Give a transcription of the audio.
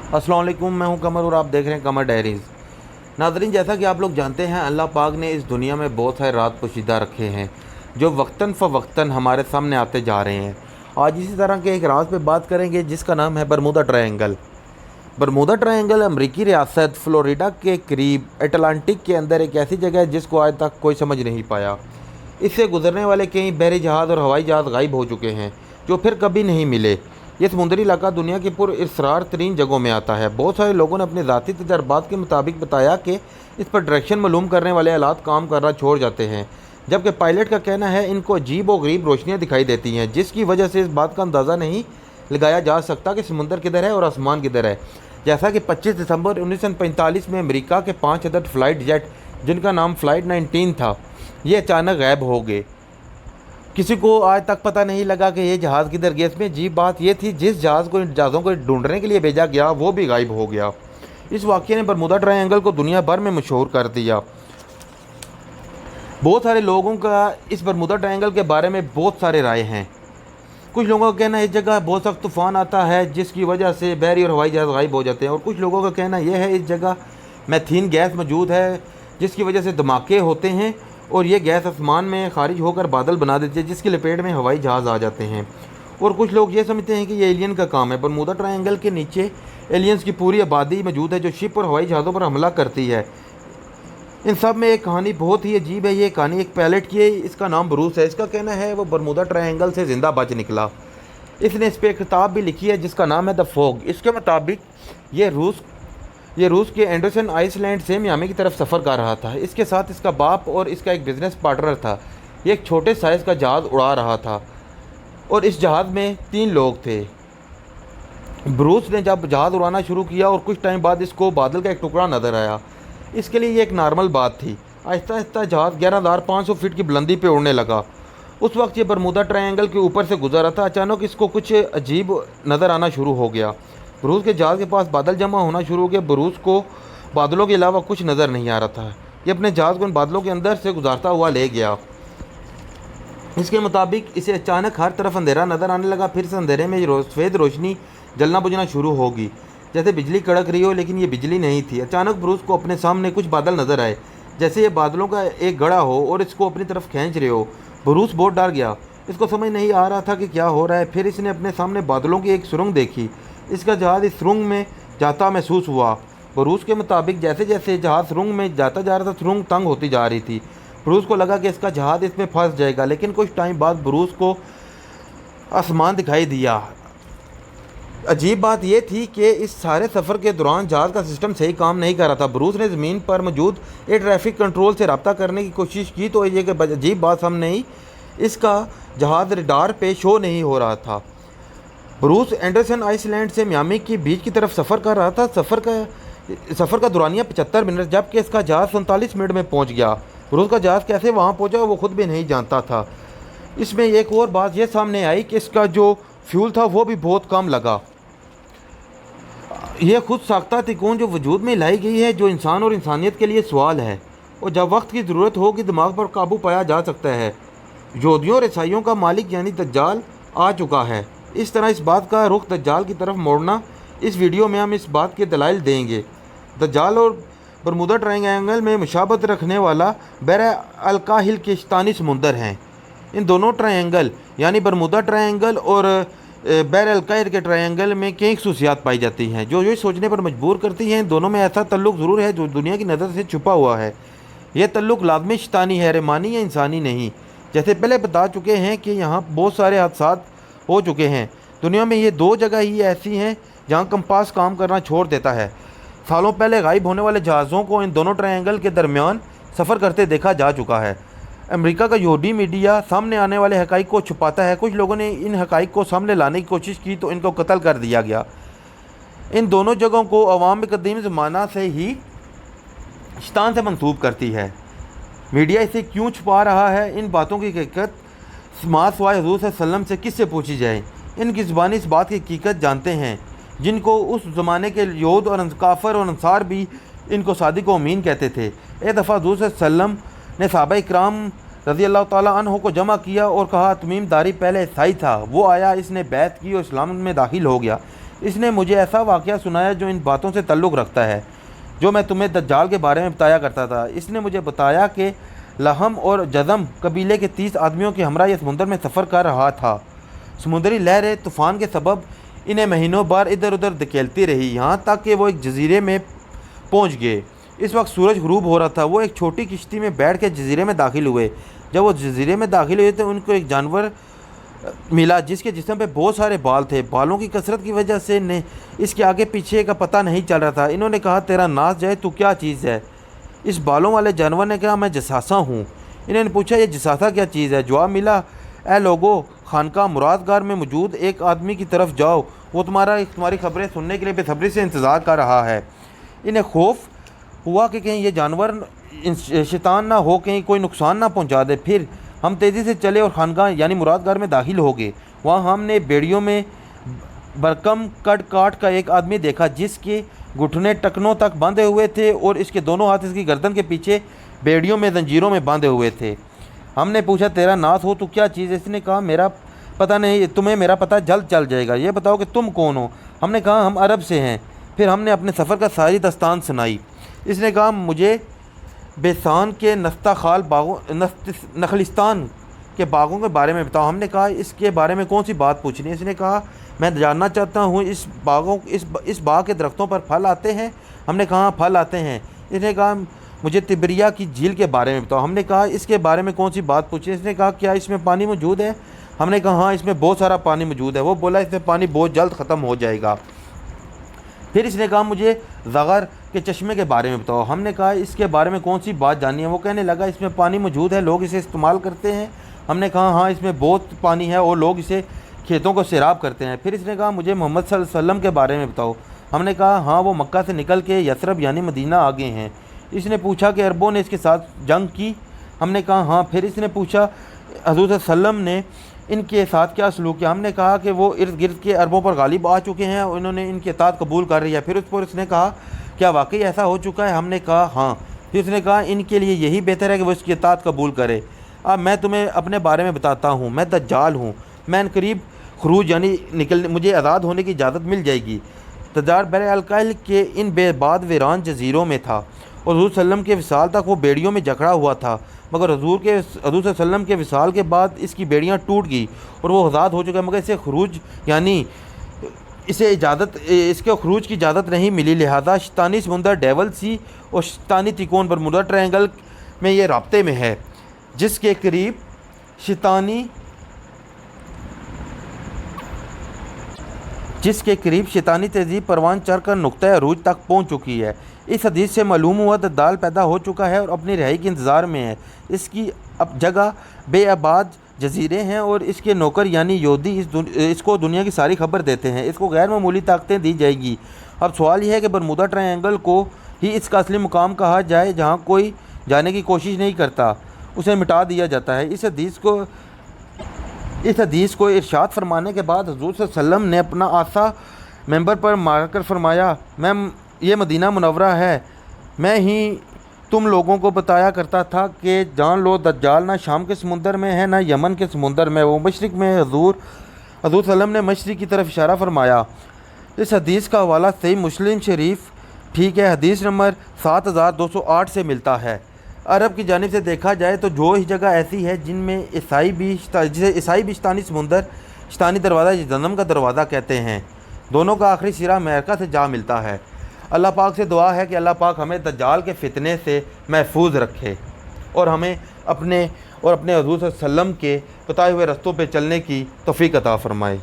अस्सलाम वालेकुम, मैं हूं कमर और आप देख रहे हैं कमर डायरीज़। नाज़रीन, जैसा कि आप लोग जानते हैं, अल्लाह पाक ने इस दुनिया में बहुत सारे रात पोशीदा रखे हैं जो वक्तन फ़वक्तन हमारे सामने आते जा रहे हैं। आज इसी तरह के एक राज पे बात करेंगे जिसका नाम है बरमूदा ट्रायंगल। बरमूदा ट्रायंगल अमरीकी रियासत फ़्लोरिडा के करीब अटलांटिक के अंदर एक ऐसी जगह है जिसको आज तक कोई समझ नहीं पाया। इससे गुजरने वाले कई बहरी जहाज़ और हवाई जहाज़ गायब हो चुके हैं जो फिर कभी नहीं मिले। ये समुद्री इलाका दुनिया की पुरअसरार तरीन जगहों में आता है। बहुत सारे लोगों ने अपने ज़ाती तजर्बात के मुताबिक बताया कि इस पर डायरेक्शन मालूम करने वाले आलात काम करना छोड़ जाते हैं, जबकि पायलट का कहना है इनको अजीब व गरीब रोशनियाँ दिखाई देती हैं जिसकी वजह से इस बात का अंदाज़ा नहीं लगाया जा सकता कि समुंदर किधर है और आसमान किधर है। जैसा कि 25 दिसंबर 1945 में अमेरिका के 5 अदद फ़्लाइट जेट जिनका नाम फ़्लाइट 19 था, ये अचानक गायब हो गए। किसी को आज तक पता नहीं लगा कि ये जहाज़ किधर गया। इसमें अजीब बात यह थी, जिस जहाज़ों को ढूंढने के लिए भेजा गया वो भी गायब हो गया। इस वाक़े ने बरमूदा ट्रायंगल को दुनिया भर में मशहूर कर दिया। बहुत सारे लोगों का इस बरमूदा ट्रायंगल के बारे में बहुत सारे राय हैं। कुछ लोगों का कहना है इस जगह बहुत सख्त तूफ़ान आता है जिसकी वजह से बहरी और हवाई जहाज़ गायब हो जाते हैं, और कुछ लोगों का कहना यह है इस जगह मैथीन गैस मौजूद है जिसकी वजह से धमाके होते हैं और ये गैस आसमान में खारिज होकर बादल बना देती है जिसकी लपेट में हवाई जहाज़ आ जाते हैं। और कुछ लोग ये समझते हैं कि ये एलियन का काम है। बरमूदा ट्रायंगल के नीचे एलियंस की पूरी आबादी मौजूद है जो शिप और हवाई जहाज़ों पर हमला करती है। इन सब में एक कहानी बहुत ही अजीब है। ये कहानी एक पायलट की है, इसका नाम ब्रूस है। इसका कहना है वो बरमूदा ट्रायंगल से ज़िंदा बच निकला। इसने इस पर एक किताब भी लिखी है जिसका नाम है द फॉग। इसके मुताबिक ये रूस के एंडरसन आइसलैंड से मियामी की तरफ सफ़र कर रहा था। इसके साथ इसका बाप और इसका एक बिज़नेस पार्टनर था। ये एक छोटे साइज़ का जहाज़ उड़ा रहा था और इस जहाज़ में 3 लोग थे। ब्रूस ने जब जहाज़ उड़ाना शुरू किया और कुछ टाइम बाद इसको बादल का एक टुकड़ा नज़र आया। इसके लिए ये एक नॉर्मल बात थी। आहिस्ता आहिस्ता जहाज़ 11,500 फीट की बुलंदी पे उड़ने लगा। उस वक्त ये बरमूदा ट्रायंगल के ऊपर से गुजर रहा था। अचानक इसको कुछ अजीब नज़र आना शुरू हो गया। ब्रूस के जहाज़ के पास बादल जमा होना शुरू हो गए। ब्रूस को बादलों के अलावा कुछ नज़र नहीं आ रहा था। ये अपने जहाज़ को इन बादलों के अंदर से गुजारता हुआ ले गया। इसके मुताबिक इसे अचानक हर तरफ अंधेरा नज़र आने लगा। फिर से अंधेरे में सफ़ेद रोशनी जलना बुझना शुरू होगी जैसे बिजली कड़क रही हो, लेकिन ये बिजली नहीं थी। अचानक ब्रूस को अपने सामने कुछ बादल नज़र आए जैसे ये बादलों का एक गड़ा हो और इसको अपनी तरफ खींच रहे हो। ब्रूस बहुत डर गया। इसको समझ नहीं आ रहा था कि क्या हो रहा है। फिर इसने अपने सामने बादलों की एक सुरंग देखी। इसका जहाज़ इस सुरंग में जाता महसूस हुआ। ब्रूस के मुताबिक जैसे जैसे जहाज़ सुरंग में जाता जा रहा था, सुरंग तंग होती जा रही थी। ब्रूस को लगा कि इसका जहाज़ इसमें फंस जाएगा, लेकिन कुछ टाइम बाद ब्रूस को आसमान दिखाई दिया। अजीब बात यह थी कि इस सारे सफ़र के दौरान जहाज़ का सिस्टम सही काम नहीं कर रहा था। ब्रूस ने ज़मीन पर मौजूद एयर ट्रैफिक कंट्रोल से रब्ता करने की कोशिश की तो ये अजीब बात सामने आई, इसका जहाज़ रडार पे शो नहीं हो रहा था। ब्रूस एंडरसन आइसलैंड से मियामी के बीच की तरफ सफ़र कर रहा था। सफ़र का दुरानिया 75 मिनट, जबकि इसका जहाज़ 47 मिनट में पहुंच गया। ब्रूस का जहाज़ कैसे वहां पहुंचा वो खुद भी नहीं जानता था। इसमें एक और बात यह सामने आई कि इसका जो फ्यूल था वो भी बहुत कम लगा। यह खुद साख्ता तिकोन जो वजूद में लाई गई है, जो इंसान और इंसानियत के लिए सवाल है, और जब वक्त की ज़रूरत होगी दिमाग पर काबू पाया जा सकता है। यहूदियों और ईसाइयों का मालिक यानी दज्जाल आ चुका है। इस तरह इस बात का रुख दज्जाल की तरफ मोड़ना। इस वीडियो में हम इस बात के दलाइल देंगे। दज्जाल और बरमूदा ट्रायंगल में मुशाबत रखने वाला बहर अलकाहिल किश्तानी समुंदर हैं। इन दोनों ट्रायंगल यानी बरमूदा ट्रायंगल और बहर अलकाहिल के ट्रायंगल में कई खसूसियात पाई जाती हैं जो ये सोचने पर मजबूर करती हैं दोनों में ऐसा तल्लुक़ ज़रूर है जो दुनिया की नज़र से छुपा हुआ है। यह तल्लुक़ लाज़मी शैतानी है, रहमानी या इंसानी नहीं। जैसे पहले बता चुके हैं कि यहाँ बहुत सारे हादसात हो चुके हैं। दुनिया में ये 2 जगह ही ऐसी हैं जहाँ कंपास काम करना छोड़ देता है। सालों पहले गायब होने वाले जहाज़ों को इन दोनों ट्रायंगल के दरमियान सफ़र करते देखा जा चुका है। अमेरिका का यहूदी मीडिया सामने आने वाले हक़ाइक़ को छुपाता है। कुछ लोगों ने इन हक़ाइक़ को सामने लाने की कोशिश की तो इनको कत्ल कर दिया गया। इन दोनों जगहों को अवाम कदीम ज़माना से ही शैतान से मंसूब करती है। मीडिया इसे क्यों छुपा रहा है, इन बातों की हकीकत मासवाए हुज़ूर सल्लल्लाहु अलैहि वसल्लम से किससे पूछी जाए। इनकी ज़ुबानी इस बात की हकीकत जानते हैं जिनको उस ज़माने के यहूद और काफ़र और अंसार भी इनको सादिक व अमीन कहते थे। एक दफ़ा हुज़ूर सल्लल्लाहु अलैहि वसल्लम ने सहाबा इकराम रज़ी अल्लाह ताला अन्हो को जमा किया और कहा तमीम दारी पहले ईसाई था, वो आया, इसने बैत की और इस्लाम में दाखिल हो गया। اس نے مجھے ایسا واقعہ سنایا جو ان باتوں سے تعلق رکھتا ہے جو میں تمہیں دجال کے بارے میں بتایا کرتا تھا۔ اس نے مجھے بتایا کہ لہم اور جزم قبیلے کے 30 آدمیوں کے ہمراہ یہ سمندر میں سفر کر رہا تھا۔ سمندری لہریں طوفان کے سبب انہیں مہینوں بار ادھر ادھر دھکیلتی رہی، یہاں تک کہ وہ ایک جزیرے میں پہنچ گئے۔ اس وقت سورج غروب ہو رہا تھا۔ وہ ایک چھوٹی کشتی میں بیٹھ کے جزیرے میں داخل ہوئے۔ جب وہ جزیرے میں داخل ہوئے تو ان کو ایک جانور ملا جس کے جسم پہ بہت سارے بال تھے۔ بالوں کی کثرت کی وجہ سے اس کے آگے پیچھے کا پتہ نہیں چل رہا تھا۔ انہوں نے کہا تیرا ناز جائے تو کیا چیز ہے؟ اس بالوں والے جانور نے کہا میں جساسہ ہوں۔ انہوں نے پوچھا یہ جساسہ کیا چیز ہے؟ جواب ملا اے لوگو، خانقاہ مرادگار میں موجود ایک آدمی کی طرف جاؤ، وہ تمہاری خبریں سننے کے لیے بے صبری سے انتظار کر رہا ہے۔ انہیں خوف ہوا کہ کہیں یہ جانور شیطان نہ ہو، کہیں کوئی نقصان نہ پہنچا دے۔ پھر ہم تیزی سے چلے اور خانقاہ یعنی مرادگار میں داخل ہو گئے۔ وہاں ہم نے بیڑیوں میں برکم کٹ کاٹ کا ایک آدمی دیکھا جس کے گھٹنے ٹکنوں تک باندھے ہوئے تھے اور اس کے دونوں ہاتھ اس کی گردن کے پیچھے بیڑیوں میں زنجیروں میں باندھے ہوئے تھے۔ ہم نے پوچھا تیرا ناس ہو تو کیا چیز؟ اس نے کہا میرا پتہ نہیں، تمہیں میرا پتہ جلد چل جائے گا، یہ بتاؤ کہ تم کون ہو؟ ہم نے کہا ہم عرب سے ہیں۔ پھر ہم نے اپنے سفر کا ساری داستان سنائی۔ اس نے کہا مجھے بیسان کے نخلستان کے باغوں کے بارے میں بتاؤ۔ ہم نے کہا اس کے بارے میں کون سی بات پوچھنی ہے؟ اس نے کہا میں جاننا چاہتا ہوں اس باغ کے درختوں پر پھل آتے ہیں؟ ہم نے کہا پھل آتے ہیں۔ اس نے کہا مجھے تبریا کی جھیل کے بارے میں بتاؤ۔ ہم نے کہا اس کے بارے میں کون سی بات پوچھی؟ اس نے کہا کیا اس میں پانی موجود ہے؟ ہم نے کہا ہاں اس میں بہت سارا پانی موجود ہے۔ وہ بولا اس میں پانی بہت جلد ختم ہو جائے گا۔ پھر اس نے کہا مجھے زغر کے چشمے کے بارے میں بتاؤ۔ ہم نے کہا اس کے بارے میں کون سی بات جاننی ہے؟ وہ کہنے لگا اس میں پانی موجود ہے، لوگ اسے استعمال کرتے ہیں۔ ہم نے کہا ہاں اس میں بہت پانی ہے اور لوگ اسے کھیتوں کو سیراب کرتے ہیں۔ پھر اس نے کہا مجھے محمد صلی اللہ علیہ وسلم کے بارے میں بتاؤ۔ ہم نے کہا ہاں وہ مکہ سے نکل کے یثرب یعنی مدینہ آ گئے ہیں۔ اس نے پوچھا کہ عربوں نے اس کے ساتھ جنگ کی؟ ہم نے کہا ہاں۔ پھر اس نے پوچھا حضور صلی اللہ علیہ وسلم نے ان کے ساتھ کیا سلوک کیا؟ ہم نے کہا کہ وہ ارد گرد کے عربوں پر غالب آ چکے ہیں اور انہوں نے ان کی اطاعت قبول کر رہی ہے۔ پھر اس نے کہا کیا واقعی ایسا ہو چکا ہے؟ ہم نے کہا ہاں۔ پھر اس نے کہا ان کے لیے یہی بہتر ہے کہ وہ اس کی اطاعت قبول کرے۔ اب میں تمہیں اپنے بارے میں بتاتا ہوں، میں دجال ہوں، میں ان قریب خروج یعنی مجھے آزاد ہونے کی اجازت مل جائے گی۔ دجال بحر الکاہل کے ان بے باد ویران جزیروں میں تھا اور حضور صلی اللہ علیہ وسلم کے وصال تک وہ بیڑیوں میں جکڑا ہوا تھا، مگر حضور صلی اللہ علیہ وسلم کے وصال کے بعد اس کی بیڑیاں ٹوٹ گئی اور وہ آزاد ہو چکا ہے، مگر اسے خروج یعنی اس کے خروج کی اجازت نہیں ملی، لہذا شیطانی سمندر ڈیول سی اور شیطانی تکون برمودا ٹرائنگل میں یہ رابطے میں ہے، جس کے قریب شیطانی تہذیب پروان چڑھ کر نقطۂ عروج تک پہنچ چکی ہے۔ اس حدیث سے معلوم ہوا دجال پیدا ہو چکا ہے اور اپنی رہائی کے انتظار میں ہے۔ اس کی اب جگہ بے آباد جزیرے ہیں اور اس کے نوکر یعنی یہودی اس کو دنیا کی ساری خبر دیتے ہیں۔ اس کو غیر معمولی طاقتیں دی جائے گی۔ اب سوال یہ ہے کہ برمودا ٹرائنگل کو ہی اس کا اصلی مقام کہا جائے، جہاں کوئی جانے کی کوشش نہیں کرتا، اسے مٹا دیا جاتا ہے۔ اس حدیث کو ارشاد فرمانے کے بعد حضور صلی اللہ علیہ وسلم نے اپنا عصا منبر پر مار کر فرمایا یہ مدینہ منورہ ہے، میں ہی تم لوگوں کو بتایا کرتا تھا کہ جان لو دجال نہ شام کے سمندر میں ہے نہ یمن کے سمندر میں، وہ مشرق میں ہے۔ حضور صلی اللہ علیہ وسلم نے مشرق کی طرف اشارہ فرمایا۔ اس حدیث کا حوالہ صحیح مسلم شریف ٹھیک ہے حدیث نمبر 7208 سے ملتا ہے۔ عرب کی جانب سے دیکھا جائے تو جو ہی جگہ ایسی ہے جن میں جسے عیسائی بھی شیطانی سمندر، شیطانی دروازہ یا جہنم کا دروازہ کہتے ہیں، دونوں کا آخری سرا امریکہ سے جا ملتا ہے۔ اللہ پاک سے دعا ہے کہ اللہ پاک ہمیں دجال کے فتنے سے محفوظ رکھے اور ہمیں اپنے حضور صلی اللہ علیہ وسلم کے بتائے ہوئے رستوں پہ چلنے کی توفیق عطا فرمائے۔